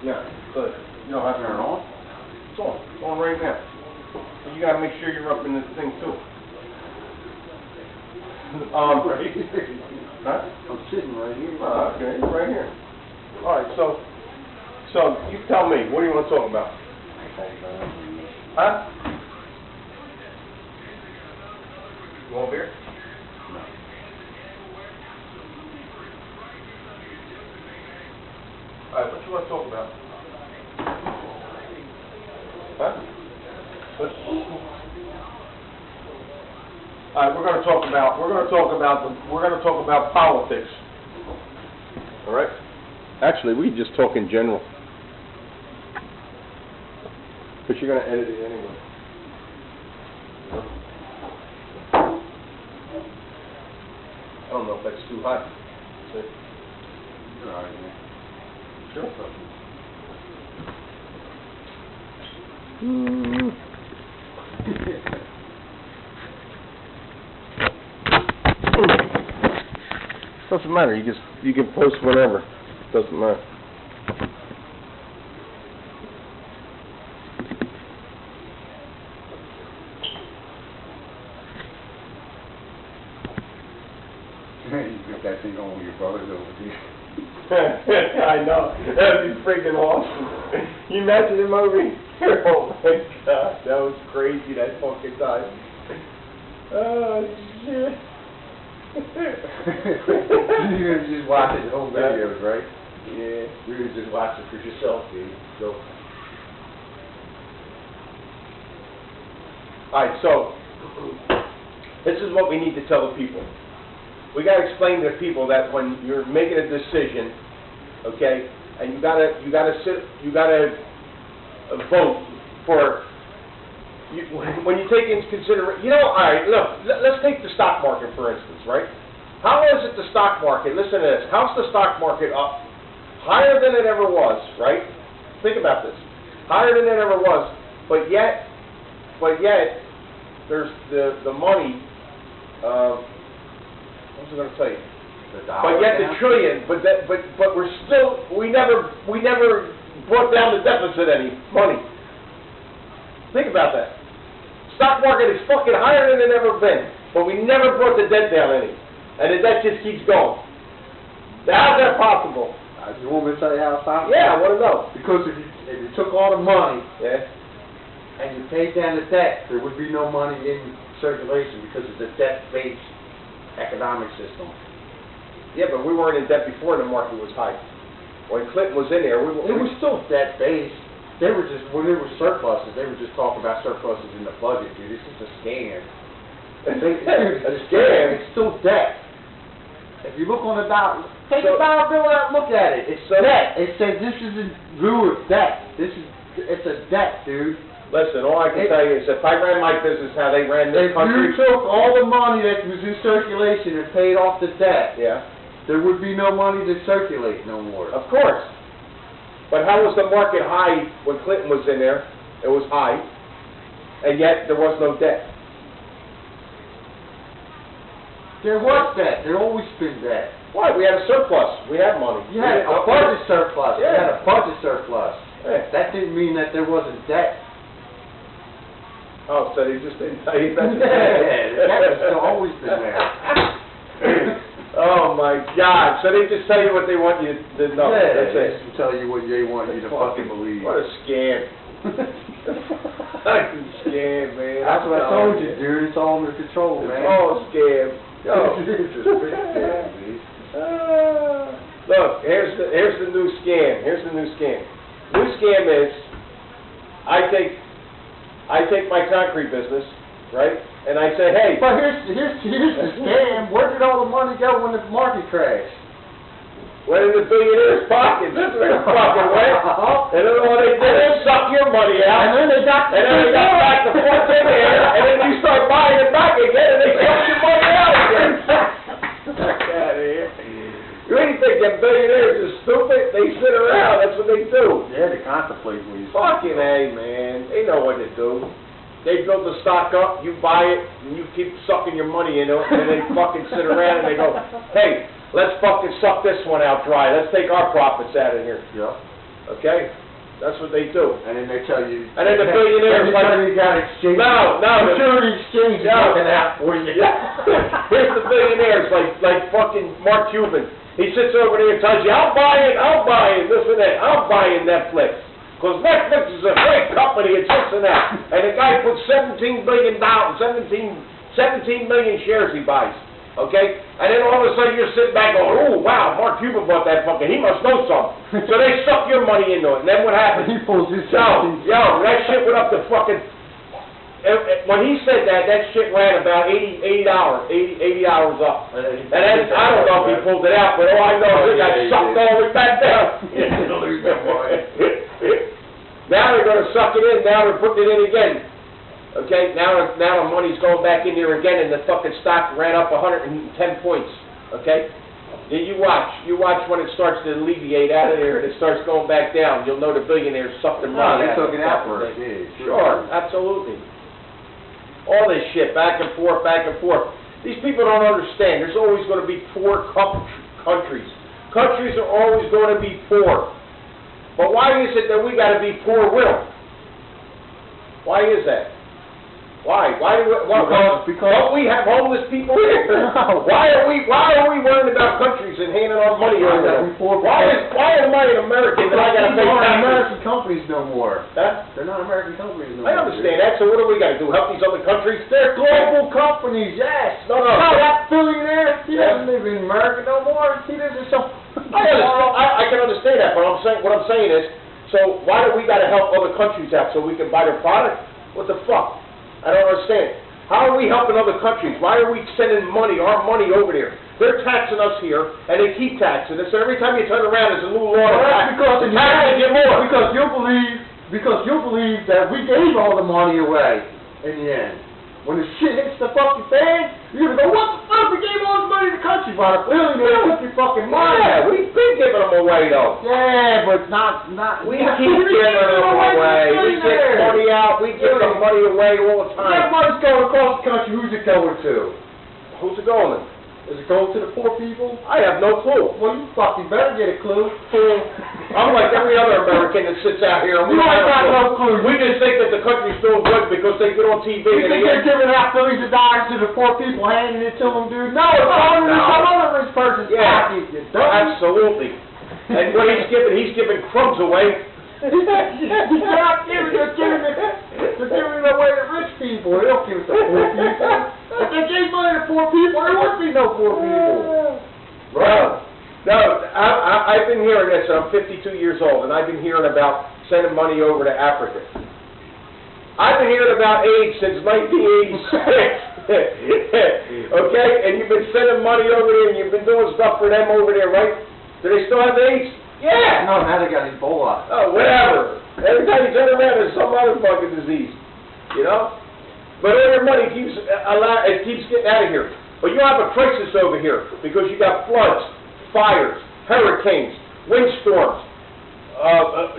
Yeah, good. You don't have to turn it on? It's on. It's on right now. But you gotta make sure you're up in this thing too. Right here. Huh? I'm sitting right here. Okay, right here. Alright, so you tell me, what do you want to talk about? Huh? You want beer? No. Alright, what you want to talk about? Huh? Alright, we're going to talk about politics. Alright? Actually, we just talk in general. But you're going to edit it anyway. I don't know if that's too hot. See? You're all right, man. Sure. Doesn't matter. You can post whenever. Doesn't matter. You got that thing on with your brothers over there. I know. That'd be freaking awesome. You imagine him over here? Oh my God, that was crazy that fucking time. Oh shit. You were just watching the whole videos, right? Yeah. You were just watching for yourself, dude. So. Alright, so this is what we need to tell the people. We got to explain to people that when you're making a decision, okay, and you gotta vote for. When you take into consideration, all right, look, let's take the stock market for instance, right? How is it the stock market? Listen to this. How's the stock market up? Higher than it ever was, right? Think about this. Higher than it ever was, but yet, there's the money. What was I going to tell you? But yet the trillion, but we never brought down the deficit any money. Think about that. Stock market is fucking higher than it ever been, but we never brought the debt down any, and the debt just keeps going. How's that possible? You want me to tell you how it's possible? Yeah, I want to know. Because if you took all the money, Yeah. and you paid down the debt, there would be no money in circulation because of the debt-based economic system. Yeah, but we weren't in debt before the market was high. When Clinton was in there, It was still debt-based. They were just, when there were surpluses, they were just talking about surpluses in the budget, dude. This is a scam. A scam? It's still debt. If you look on the dollar, take the dollar bill out and look at it. It's debt. It says this is in lieu of debt. It's a debt, dude. Listen, all I can tell you is if I ran my business how they ran this country... If you took all the money that was in circulation and paid off the debt, Yeah. there would be no money to circulate no more. Of course. But how was the market high when Clinton was in there? It was high, and yet there was no debt. There was debt. There always been debt. Why? We had a surplus. We had money. You had a budget surplus. You had a budget surplus. Yeah. That didn't mean that there wasn't debt. Oh, so they just didn't tell you that? Yeah, that has always been there. Oh my God! So they just tell you what they want you to know. Yeah, That's they it. just tell you what they want you to fucking believe. What a scam! Fucking scam, man. That's what I told you, dude. It's all under control, man. It's all a scam. Yo. It's a big scam, dude. Look, here's the new scam. Here's the new scam. New scam is I take my concrete business, right? And I say, hey. But here's the scam. Where did all the money go when the market crashed? Went in the billionaire's pockets. That's where it fucking went. And then what they did is suck your money out. And then they got back the fork in there, and then you start buying it back again, and they suck your money out again. Fuck out of here. You really think that billionaires are stupid? They sit around. That's what they do. Yeah, they contemplate when you Fucking A, man. They know what to do. They build the stock up, you buy it, and you keep sucking your money into it, and then they fucking sit around and they go, hey, let's fucking suck this one out dry. Let's take our profits out of here. Yeah. Okay? That's what they do. And then they tell you. And then the billionaires like, you got exchange. no, Security exchange is looking out for you. Here's the billionaires like fucking Mark Cuban. He sits over there and tells you, I'm buying this and that. I'm buying Netflix. Because Netflix is a great company, it's this and that. And the guy puts $17 billion, 17 million shares he buys. Okay? And then all of a sudden you're sitting back going, oh, wow, Mark Cuban bought that fucking, he must know something. So they suck your money into it. And then what happens? He pulls his Yo, that shit went up to fucking, when he said that, that shit ran about 80 hours up. And then, I don't know if he pulled it out, but all I know is it got sucked all the way back down. Now they're going to suck it in, now they're putting it in again. Okay, now the money's going back in there again, and the fucking stock ran up 110 points. Okay, you watch when it starts to alleviate out of there, and it starts going back down. You'll know the billionaires sucked the money. They took it out for us. Sure, absolutely. All this shit, back and forth, back and forth. These people don't understand. There's always going to be poor countries. Countries are always going to be poor. But why is it that we got to be poor will? Why is that? Why? Because don't we have homeless people here? No. Why are we worrying about countries and handing our money over there? Why am I an American that I got to pay taxes? American companies no more. Huh? They're not American companies no more. I understand that. So what do we got to do? Help these other countries? They're global companies. Yes. No. That billionaire, he doesn't live in America no more. He lives in some. I can understand that, but what I'm saying is, so why do we got to help other countries out so we can buy their product? What the fuck? I don't understand. How are we helping other countries? Why are we sending our money over there? They're taxing us here, and they keep taxing us. So every time you turn around, there's a new law. Well, that's because the taxes get more. Because you believe that we gave all the money away in the end. When the shit hits the fucking fan, you're gonna go, what the fuck? We gave all the money to the country, but clearly they took your fucking money. Yeah, we've been giving them away though. Yeah, but not. We keep giving them away. We get money out. We give them money away all the time. That money's going across the country. Who's it going to? Who's it going to? Is it going to the poor people? I have no clue. Well, you fucking better get a clue. I'm like every other American that sits out here. And you ain't got no clue. We just think that the country's doing good because they get on TV. You think they're giving out billions of dollars to the poor people, handing it to them, dude? No, it's all in some other rich person's pocket. Absolutely. And what he's giving crumbs away. They're giving it away to rich people. They don't give it to poor people. If they gave money to poor people, there wouldn't be no poor people. Well, no, I've been hearing this, and I'm 52 years old, and I've been hearing about sending money over to Africa. I've been hearing about AIDS since 1986. Okay? And you've been sending money over there, and you've been doing stuff for them over there, right? Do they still have AIDS? Yeah! No, now they got Ebola. Oh, whatever. Every time you turn around, there's some other fucking disease. You know? But all your money keeps getting out of here. But you have a crisis over here because you got floods, fires, hurricanes, windstorms.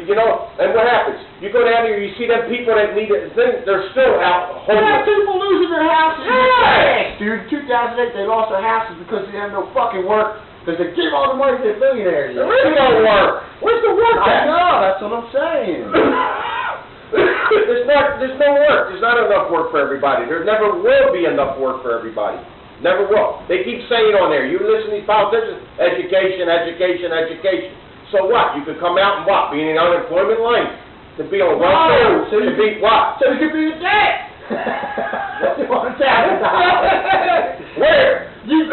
You know, and what happens? You go down here, you see them people that need it, they're still out homeless. Yeah, people losing their houses. Yeah. Dude, 2008 they lost their houses because they had no fucking work. Because they give all the money to the billionaires. There is no work. Where's the work at? I know, that's what I'm saying. There's no work. There's not enough work for everybody. There never will be enough work for everybody. Never will. They keep saying on there, you listen to these politicians, education, education, education. So what? You could come out and what? Be in the unemployment line? To be on welfare? To be what? So you could be in debt. That's what I'm talking about. Where? Where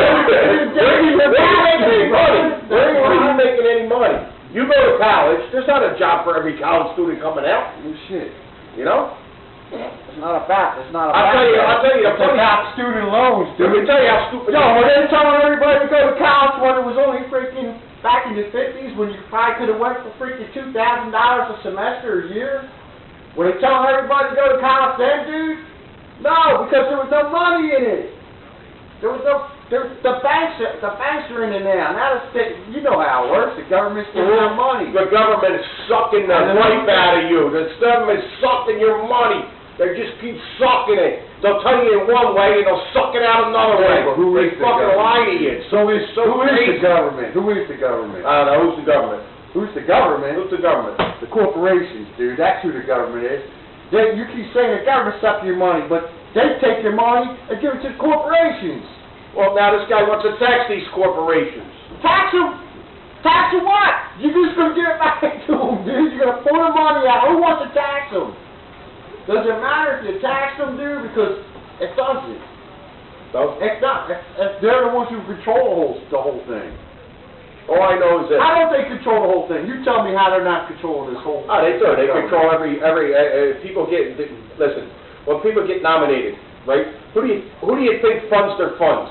are you making any money? You go to college, there's not a job for every college student coming out. Oh, shit. You know? It's not about I'll tell you, it's about student loans, dude. Let me tell you how stupid. No, they're telling everybody to go to college when it was only freaking back in the 50s when you probably could have went for freaking $2,000 a semester a year. Were they telling everybody to go to college then, dude? No, because there was no money in it. The banks are in it now. Now you know how it works. The government's giving out money. The government is sucking the life out of you. The government is sucking your money. They just keep sucking it. They'll tell you in one way and they'll suck it out another way. But who is the fucking government? lie to you. Who is the government? Who is the government? I don't know. Who's the government? Who's the government? Who's the government? The corporations, dude. That's who the government is. You keep saying the government suck your money, but they take your money and give it to the corporations. Well, now this guy wants to tax these corporations. Tax them? Tax them what? You're just going to give it back to them, dude. You're going to pull the money out. Who wants to tax them? Does it matter if you tax them, dude? Because it doesn't. No? It's not. They're the ones who control the whole thing. All I know is that... How don't they control the whole thing? You tell me how they're not controlling this whole thing. Oh, they do. They control every people get, listen, when people get nominated, right, who do you think funds their funds?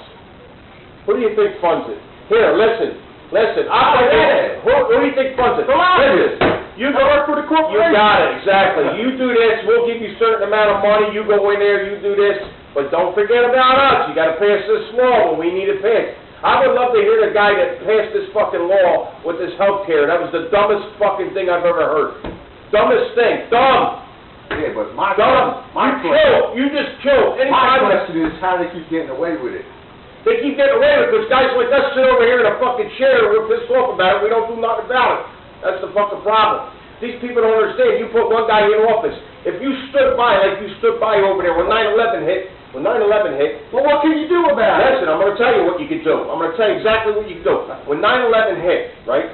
Who do you think funds it? Here, listen, I get it. Who do you think funds it? Listen, you go work for the corporation. You got it, exactly. You do this, we'll give you a certain amount of money, you go in there, you do this, but don't forget about us. You got to pass this law when we need it passed. I would love to hear the guy that passed this fucking law with this health care. That was the dumbest fucking thing I've ever heard. Dumbest thing. Dumb. Yeah, but my question, you just killed. My question is how they keep getting away with it. They keep getting away with it because guys like us sit over here in a fucking chair and we're pissed off about it. We don't do nothing about it. That's the fucking problem. These people don't understand. You put one guy in office. If you stood by like you stood by over there when 9/11 hit, well, what can you do about it? Listen, I'm going to tell you what you can do. I'm going to tell you exactly what you can do. When 9/11 hit, right,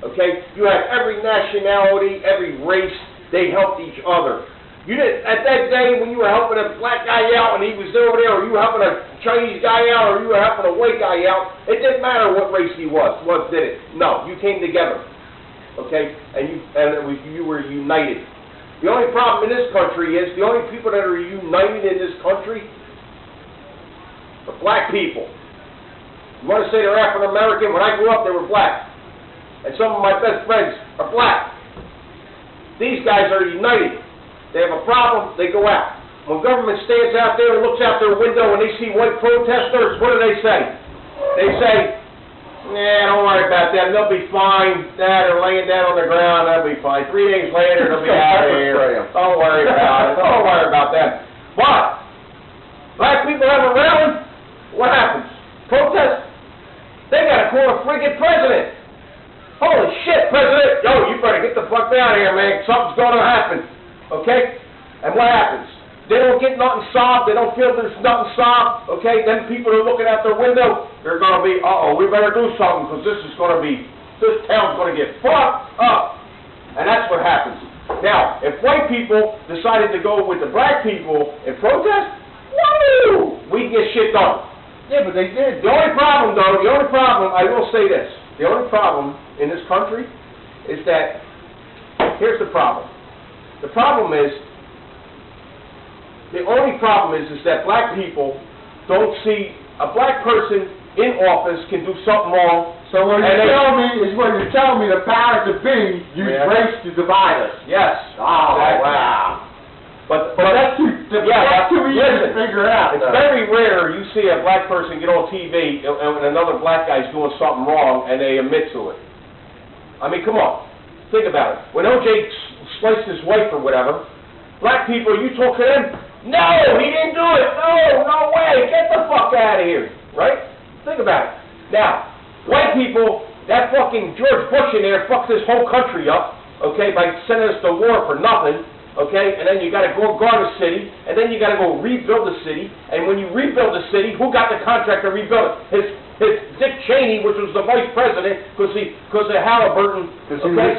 okay, you had every nationality, every race, they helped each other. You didn't, at that day when you were helping a black guy out and he was over there, or you were helping a Chinese guy out, or you were helping a white guy out, it didn't matter what race he was, did it? No, you came together, okay, and you were united. The only problem in this country is, the only people that are united in this country are black people. You want to say they're African American? When I grew up, they were black. And some of my best friends are black. These guys are united. They have a problem, they go out. When government stands out there and looks out their window and they see white protesters, what do they say? They say, nah, don't worry about them, they'll be fine. They're laying down on the ground, they'll be fine. 3 days later, they'll be out of here. Don't worry about it, don't worry about that. But, black people have a rally, what happens? Protest? They gotta call a friggin' president. Holy shit, president! Yo, you better get the fuck out of here, man. Something's gonna happen. Okay? And what happens? They don't get nothing solved. They don't feel there's nothing solved. Okay? Then people are looking out their window. They're gonna be, we better do something because this town's gonna get fucked up. And that's what happens. Now, if white people decided to go with the black people in protest, woo! We can get shit done. Yeah, but they did. The only problem, I will say this. The only problem in this country is that, here's the problem. The only problem is that black people don't see a black person in office can do something wrong. So what you're telling me the powers that be use race to divide us. Yes. Oh, exactly. Wow. But that's too easy to figure out. It's very rare you see a black person get on TV and another black guy's doing something wrong and they admit to it. I mean, come on. Think about it. When O.J. sliced his wife or whatever, black people, you talk to them, no, he didn't do it. No way. Get the fuck out of here. Right? Think about it. Now, white people, that fucking George Bush in there fucked this whole country up, okay, by sending us to war for nothing. Okay, and then you got to go guard a city, and then you got to go rebuild the city, and when you rebuild the city, who got the contract to rebuild it? His Dick Cheney, which was the vice president, because of Halliburton, okay?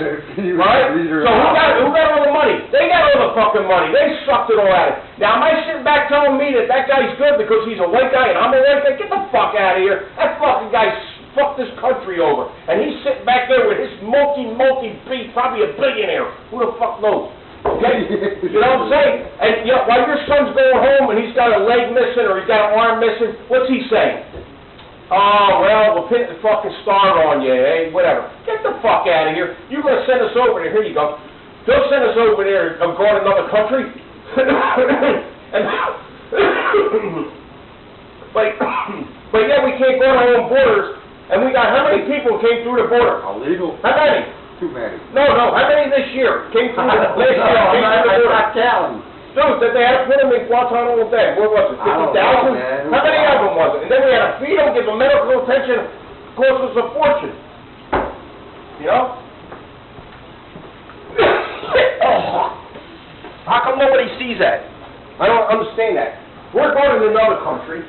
Right? So who got all the money? They got all the fucking money. They sucked it all out of it. Now, am I sitting back telling me that guy's good because he's a white guy and I'm a white guy? Get the fuck out of here. That fucking guy fucked this country over, and he's sitting back there with his multi-beat, probably a billionaire. Who the fuck knows? Okay? You know what I'm saying? And while your son's going home and he's got a leg missing or he's got an arm missing, what's he saying? Oh, well, we'll pin the fucking star on you, eh? Whatever. Get the fuck out of here. You're going to send us over there. Here you go. They'll send us over there and go to another country. but yet we can't go to our own borders. And we got how many people came through the border? Illegal. How many? Too many. No. How many this year came through the last year? I'm not counting. Dude, that they had to put them in Guantanamo Bay. What was it? 50,000? How many of them was it? And then we had to feed them, give them medical attention, cost us a fortune. You know? How come nobody sees that? I don't understand that. We're going to another country,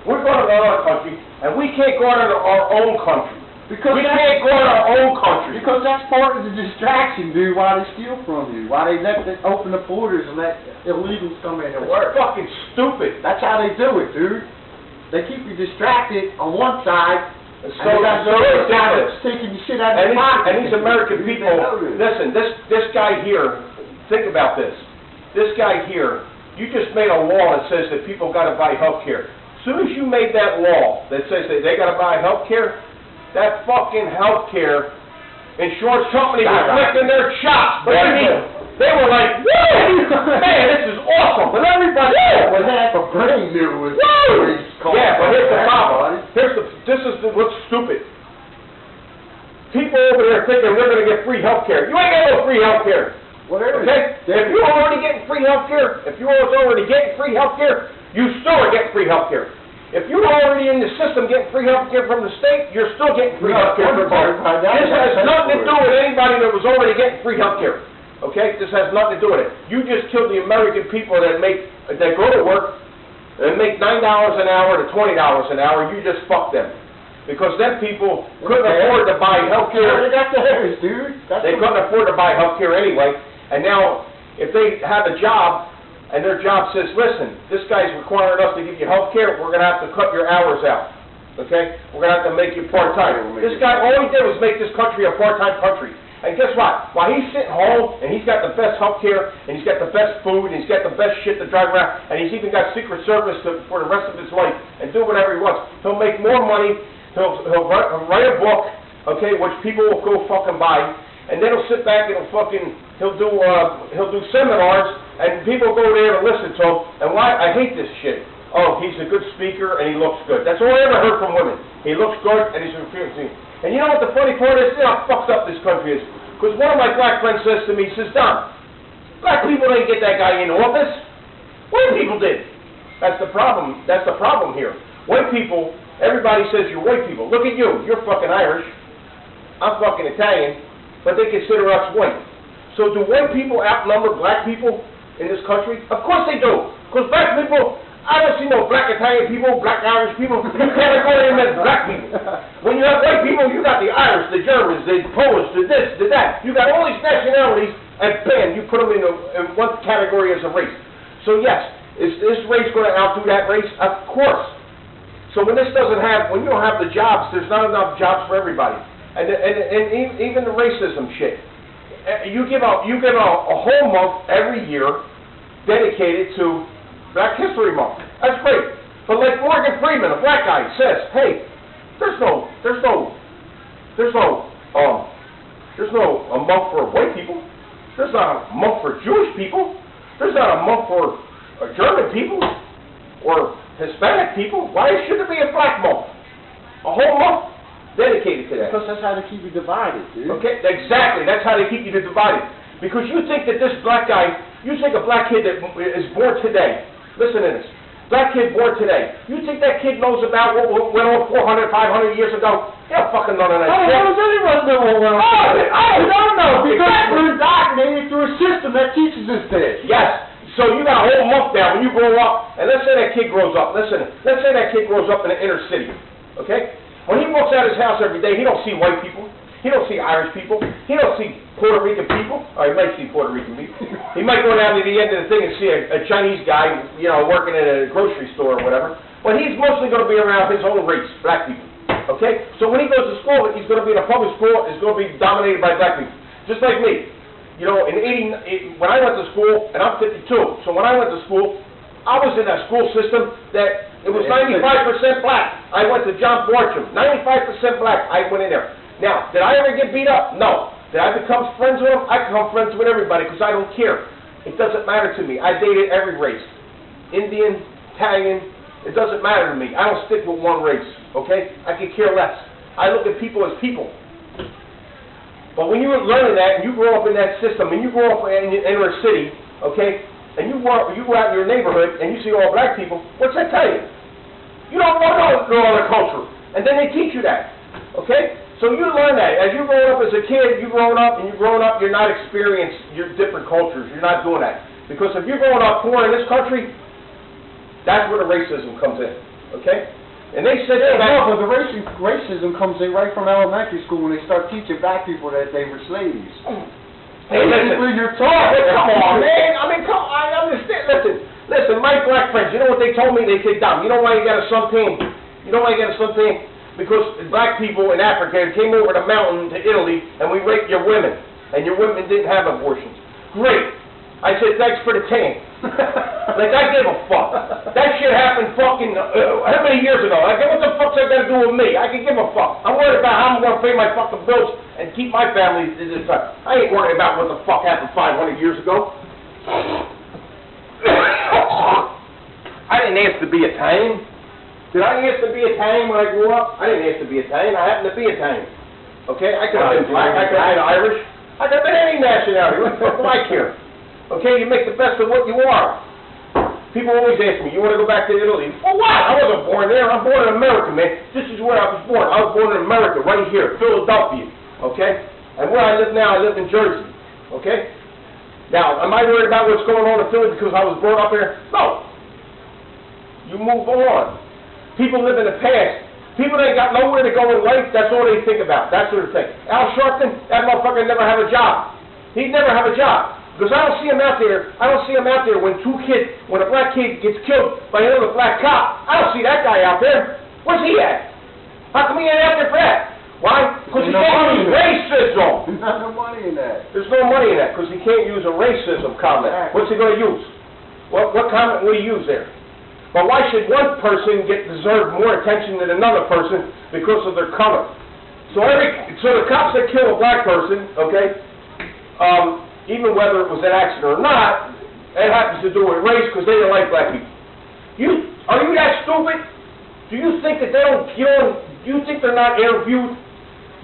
and we can't go out of our own country. Because we can't go out of our own country. Because that's part of the distraction, dude, why they steal from you. Why they open the borders and let illegals come in and work. It's fucking stupid. That's how they do it, dude. They keep you distracted on one side, So and that's the other side that's taking the shit out of your pocket. And these American people, listen, this guy here, think about this. This guy here, you just made a law that says that people got to buy health care. As soon as you made that law that says that they got to buy health care, that fucking health care insurance company was licking their chops, baby. They were like, woo! Man, this is awesome. But everybody, what half a brain knew was yeah, but here's the problem. This is what's stupid. People over there thinking we're going to get free health care. You ain't getting no free health care. Whatever. Okay? If you're already getting free health care, you still are getting free health care. If you're already in the system getting free health care from the state, you're still getting free health care. This has nothing to do with anybody that was already getting free health care. Okay? This has nothing to do with it. You just killed the American people that go to work and make $9 an hour to $20 an hour. You just fucked them. Because them people couldn't afford to buy health care. They got theirs, dude. They couldn't afford to buy health care anyway. And now, if they have a job, and their job says, listen, this guy's requiring us to give you health care, we're going to have to cut your hours out. Okay? We're going to have to make you part-time. This guy, all he did was make this country a part-time country. And guess what? While he's sitting home, and he's got the best health care, and he's got the best food, and he's got the best shit to drive around, and he's even got Secret Service for the rest of his life, and do whatever he wants. He'll make more money, he'll write a book, okay, which people will go fucking buy, and then he'll sit back and he'll do seminars, and people go there to listen to him. And why? I hate this shit. Oh, he's a good speaker and he looks good. That's all I ever heard from women. He looks good and he's refusing. And you know what the funny part is? You know how fucked up this country is. Because one of my black friends says to me, he says, Don, black people didn't get that guy in office. White people did. That's the problem. That's the problem here. White people, everybody says you're white people. Look at you. You're fucking Irish. I'm fucking Italian. But they consider us white. So do white people outnumber black people in this country? Of course they do. Because black people, I don't see no black Italian people, black Irish people. You can't regard them as black people. When you have white people, you got the Irish, the Germans, the Polish, the this, the that. You got all these nationalities, and bam, you put them in one category as a race. So yes, is this race going to outdo that race? Of course. So when you don't have the jobs, there's not enough jobs for everybody. And even the racism shit. You give a whole month every year dedicated to Black History Month. That's great. But like Morgan Freeman, a black guy, says, hey, there's no a month for white people. There's not a month for Jewish people. There's not a month for German people or Hispanic people. Why should there be a black month? A whole month dedicated to that. Because that's how they keep you divided, dude. Okay, exactly. That's how they keep you divided. Because you think that this black guy, you think a black kid that is born today, listen to this, black kid born today, you think that kid knows about what went on 400, 500 years ago? He don't fucking know none of that shit. How does anyone know what went on? I don't know, because we're indoctrinated through a system that teaches us this. Yes. So you got a whole month now when you grow up, and let's say that kid grows up, let's say that kid grows up in the inner city, okay? When he walks out of his house every day, he don't see white people. He don't see Irish people. He don't see Puerto Rican people. Or he might see Puerto Rican people. He might go down to the end of the thing and see a Chinese guy, working at a grocery store or whatever. But he's mostly going to be around his own race, black people. Okay? So when he goes to school, he's going to be in a public school. It's going to be dominated by black people. Just like me. When I went to school, and I'm 52, so when I went to school, I was in a school system that it was 95% black. I went to John Borcham, 95% black. I went in there. Now, did I ever get beat up? No. Did I become friends with them? I become friends with everybody because I don't care. It doesn't matter to me. I dated every race. Indian, Italian, it doesn't matter to me. I don't stick with one race, okay? I could care less. I look at people as people. But when you're learning that, and you grow up in that system, and you grow up in the inner city, okay, and you go out in your neighborhood, and you see all black people, what's that tell you? You don't know no other culture. And then they teach you that, okay? So you learn that. As you're growing up as a kid, you're not experienced your different cultures. You're not doing that. Because if you're growing up poor in this country, that's where the racism comes in, okay? And they said that... No, but the racism comes in right from elementary school when they start teaching black people that they were slaves. Hey, listen. You're taught. Come on, man. I mean, I understand. Listen, my black friends, you know what they told me? They said, Dom, you know why you got a son team? You know why you got a son team? Because black people in Africa came over the mountain to Italy, and we raped your women, and your women didn't have abortions. Great. I said, thanks for the tan. Like, I give a fuck. That shit happened fucking, how many years ago? Like, what the fuck's that got to do with me? I can give a fuck. I'm worried about how I'm going to pay my fucking bills and keep my family this time. I ain't worried about what the fuck happened 500 years ago. I didn't ask to be Italian. Did I ask to be Italian when I grew up? I didn't ask to be Italian. I happened to be Italian. Okay? I could have been black. I could have been Irish. I could have been any nationality. What the fuck do I care? Okay, you make the best of what you are. People always ask me, you want to go back to Italy? For what? I wasn't born there. I'm born in America, man. This is where I was born. I was born in America, right here, Philadelphia. Okay? And where I live now, I live in Jersey. Okay? Now, am I worried about what's going on in Philly because I was brought up here? No. You move on. People live in the past. People ain't got nowhere to go in life. That's all they think about. That sort of thing. Al Sharpton, that motherfucker never have a job. He'd never have a job. Because I don't see him out there. I don't see him out there when when a black kid gets killed by another black cop. I don't see that guy out there. Where's he at? How come he ain't out there for that? Why? Because he can't use racism. There's not no money in that. There's no money in that because he can't use a racism comment. What's he going to use? What comment will he use there? But why should one person deserve more attention than another person because of their color? So the cops that kill a black person, okay, even whether it was an accident or not, it happens to do with race because they don't like black people. Are you that stupid? Do you think that do you think they're not interviewed?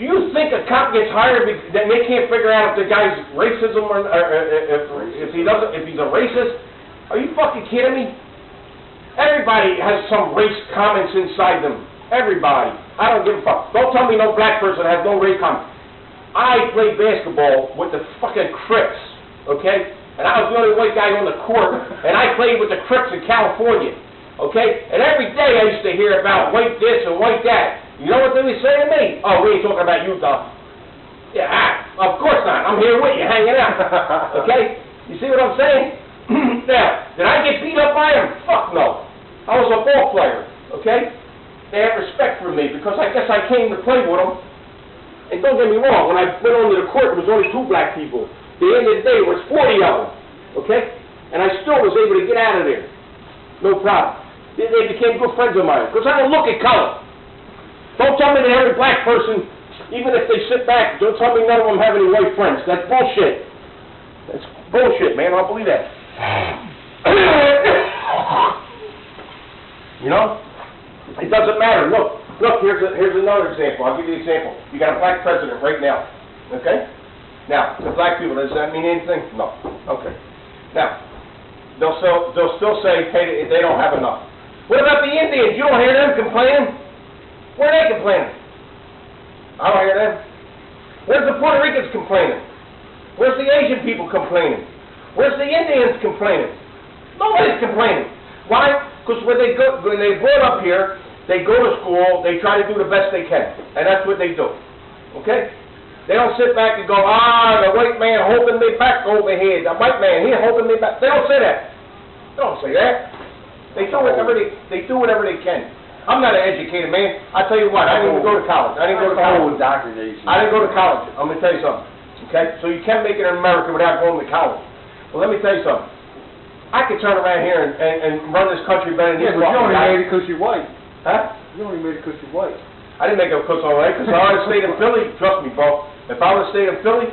Do you think a cop gets hired that they can't figure out if the guy's racism or if he's a racist? Are you fucking kidding me? Everybody has some race comments inside them. Everybody. I don't give a fuck. Don't tell me no black person has no race comments. I played basketball with the fucking Crips, okay? And I was the only white guy on the court, and I played with the Crips in California, okay? And every day I used to hear about white this and white that. You know what they would say to me? Oh, we ain't talking about you, Tom. Yeah, of course not. I'm here with you, hanging out, okay? You see what I'm saying? Now, did I get beat up by him? Fuck no. I was a ball player, okay? They had respect for me because I guess I came to play with them. And don't get me wrong, when I went onto the court, there was only 2 black people. At the end of the day, there was 40 of them, okay? And I still was able to get out of there. No problem. They became good friends of mine because I don't look at color. Don't tell me that every black person, even if they sit back, don't tell me none of them have any white friends. That's bullshit. That's bullshit, man. I don't believe that. You know? It doesn't matter. Look, here's another example. I'll give you an example. You got a black president right now, okay? Now, to black people, does that mean anything? No. Okay. Now, they'll still say, hey, they don't have enough. What about the Indians? You don't hear them complaining? Where are they complaining? I don't hear them. Where's the Puerto Ricans complaining? Where's the Asian people complaining? Where's the Indians complaining? Nobody's complaining. Why? Because when they grow up here, they go to school, they try to do the best they can. And that's what they do. Okay? They don't sit back and go, the white man holding me back over here. The white man, he holding me back. They don't say that. They don't say that. They do whatever they can. I'm not an educated man. I tell you what, I didn't even go to college. I didn't go to college. I'm going to tell you something. Okay? So you can't make it in America without going to college. Well, let me tell you something. I could turn around here and run this country better than you. Yeah, but you only made it because you're white. Huh? You only made it because you're white. I didn't make it because I'm white, because I would have stayed in Philly. Trust me, bro. If I would have stayed in Philly,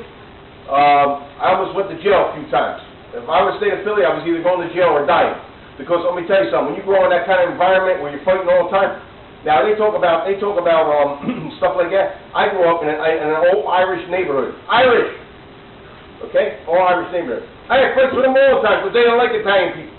I almost went to jail a few times. If I would have stayed in Philly, I was either going to jail or dying. Because let me tell you something, when you grow in that kind of environment where you're fighting all the time, now they talk about stuff like that. I grew up in an old Irish neighborhood. Irish! Okay? All Irish neighborhood. I had fights with them all the time because they don't like Italian people.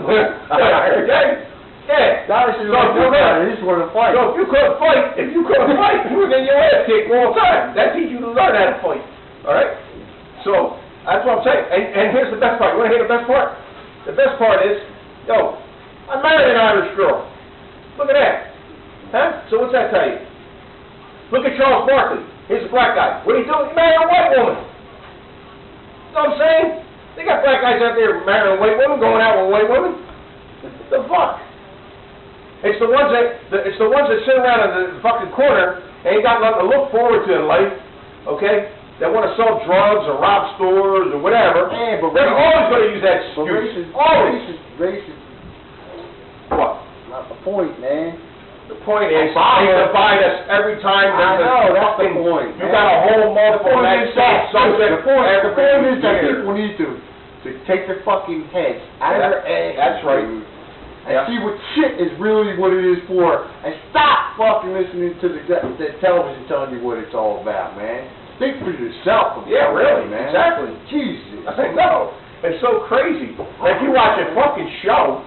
Okay? Yeah. They just want to fight. So if you couldn't fight, you were getting your ass kicked all the time. That teaches you to learn how to fight. Alright? So, That's what I'm saying. And here's the best part. You want to hear the best part? The best part is, yo, I married an Irish girl. Look at that. Huh? So what's that tell you? Look at Charles Barkley. He's a black guy. What do? He married a white woman. You know what I'm saying? They got black guys out there marrying white women, going out with white women. What the fuck? It's the ones that sit around in the fucking corner and ain't got nothing to look forward to in life, okay? That want to sell drugs or rob stores or whatever. Yeah, but they're always going to use that excuse. Always. Racist. What? Not the point, man. The point is, they divide us every time I there's know, that's the fucking, point. you got a whole multiple next subject. The point is that year. people need to take their fuir heads out of their ass. That's right. And see what shit is really what it is for, and stop fucking listening to the television telling you what it's all about, man. Think for yourself. Yeah, really, man. exactly. Jesus. I know. It's so crazy. If you watch a fucking show,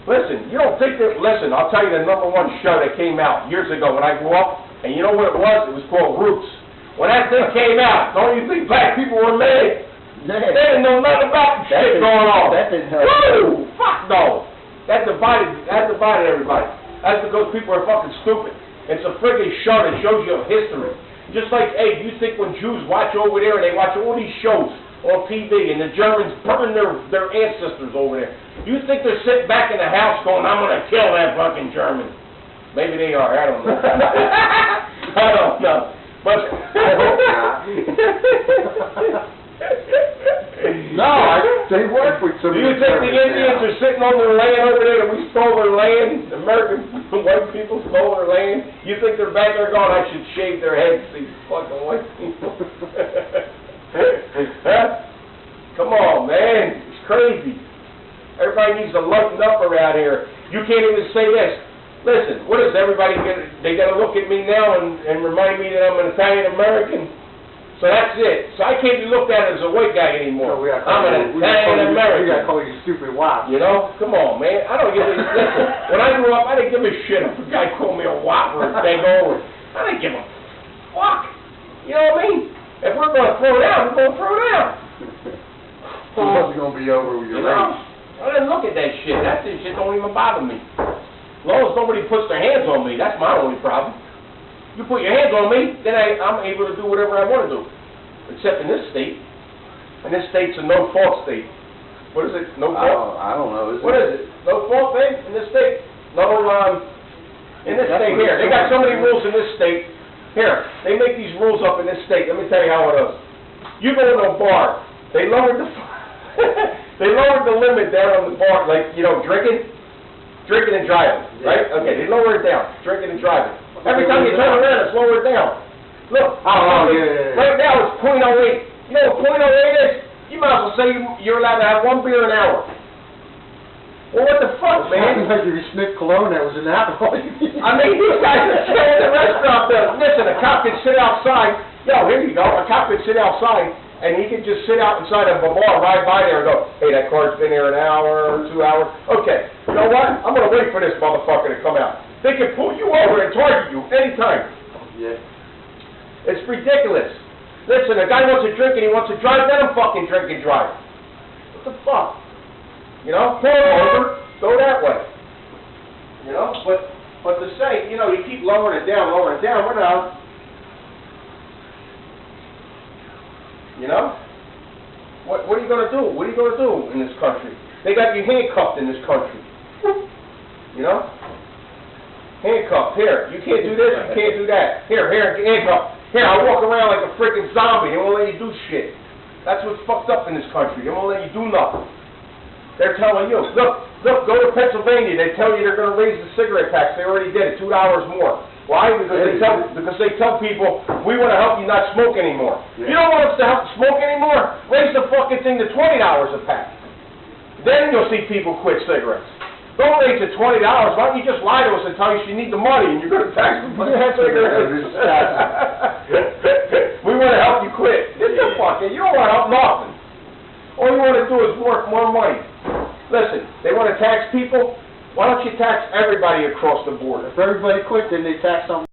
listen, you don't think that, listen, I'll tell you the #1 show that came out years ago when I grew up, and you know what it was? It was called Roots. When that thing came out, don't you think black people were mad? Yeah. They didn't know nothing about the shit going on. That didn't help. Woo! Fuck no. That divided everybody. That's because people are fucking stupid. It's a friggin' show that shows you history. Just like, hey, you think when Jews watch over there and they watch all these shows on TV and the Germans burn their ancestors over there, you think they're sitting back in the house going, I'm going to kill that fucking German? Maybe they are, I don't know. I don't know. But I hope not. No, they work with some. Do you think the Indians are sitting on their land over there and we stole their land? The American white people stole their land? You think they're back there going, I should shave their heads, these fucking white people? Huh? Come on, man. It's crazy. Everybody needs to lighten up around here. You can't even say this. Listen, what is everybody they got to look at me now and remind me that I'm an Italian-American? So that's it. So I can't be looked at as a white guy anymore. I'm an Italian-American. We got to call you stupid wop. You know? Come on, man. I don't give a... Listen, when I grew up, I didn't give a shit if a guy called me a wop or a dango. I didn't give a fuck. You know what I mean? If we're going to throw down, we're going to throw down. What's going to be over with your race? I didn't look at that shit. That shit don't even bother me. As long as nobody puts their hands on me, that's my only problem. You put your hands on me, then I'm able to do whatever I want to do. Except in this state. And this state's a no-fault state. What is it? No fault? I don't know. What is it? No fault thing in this state? No, in this state here. They got so many rules in this state. Here, they make these rules up in this state. Let me tell you how it is. You go to a bar. They lowered the they lowered the limit down on the bar, like, you know, drinking and driving, right? Okay, they lower it down, drinking and driving. Every time you turn around, it's lowered down. Look, right now it's .08. You know what .08 is? You might as well say you're allowed to have 1 beer an hour. Well, what the fuck, man? It's like you sniffed cologne that was in alcohol. I mean, these guys are still in the restaurant there. Listen, a cop can sit outside. Yo, here you go. A cop can sit outside, and he can just sit out inside of a bar, ride by there and go, hey, that car's been here an hour or 2 hours. Okay, you know what? I'm going to wait for this motherfucker to come out. They can pull you over and target you anytime. Yeah. It's ridiculous. Listen, a guy wants to drink and he wants to drive, let him fucking drink and drive. What the fuck? You know, pull him over, go that way. You know, but to say, you know, you keep lowering it down, we're not. You know? What are you going to do? What are you going to do in this country? They got you handcuffed in this country. You know? Handcuffed. Here, you can't do this, you can't do that. Here, handcuffed. Here, I walk around like a freaking zombie. They won't let you do shit. That's what's fucked up in this country. They won't let you do nothing. They're telling you, look, go to Pennsylvania. They tell you they're going to raise the cigarette tax. They already did it, $2 more. Why? Because they tell people, we want to help you not smoke anymore. Yeah. You don't want us to help smoke anymore? Raise the fucking thing to $20 a pack. Then you'll see people quit cigarettes. Don't raise it $20. Why don't you just lie to us and tell us you need the money and you're going to tax them for cigarettes? We want to help you quit. Get the fucking, you don't want to help nothing. All you want to do is work more money. Listen, they want to tax people. Why don't you tax everybody across the board? If everybody quit, then they tax some.